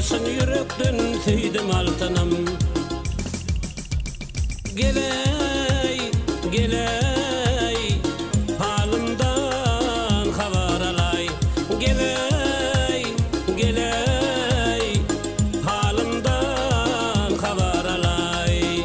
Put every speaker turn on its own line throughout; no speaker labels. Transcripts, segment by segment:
Senişin yürekten süydüm altınım. Geley, geley, halimden haber alay. Geley, geley, halimden haber alay.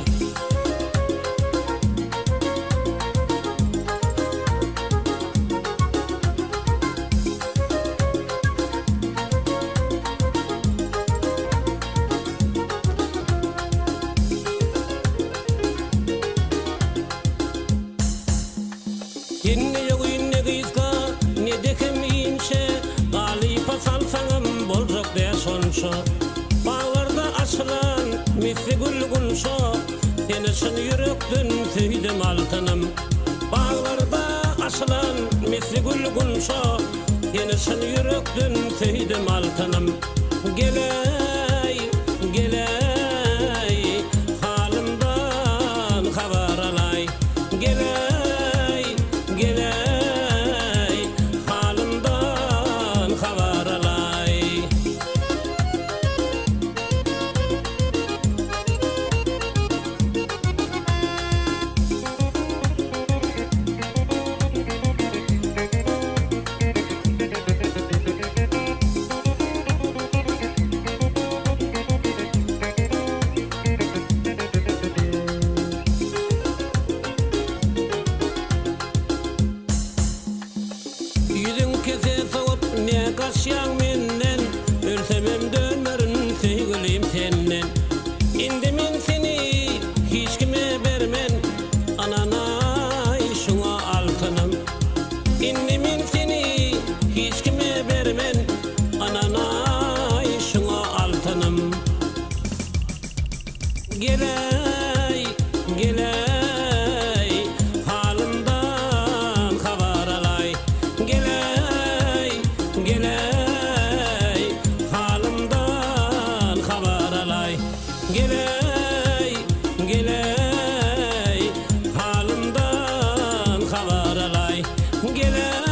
Yine yok yine gizga, ne dekem inşe, gali pasal sanım bolcak de sonşa. Bağlarda açılan misli gülgünşa, senişin yürekten süydüm altınım. Bağlarda açılan misli gülgünşa, senişin yürekten süydüm altınım. Geley, geley, halimden haber alay. Geley, geley, halimden haber alay. Yüzün kese soğup ne kaşyan menden, ölsemem dönmerin sevgilim senden. Indi men seni hiç kime vermen, ananay şuna altınım. Indi men seni hiç kime vermen, ananay şuna altınım. Geley, geley, halimden haber alay. Geley, geley, halimden haber alay. Geley, geley, halimden haber alay. Geley.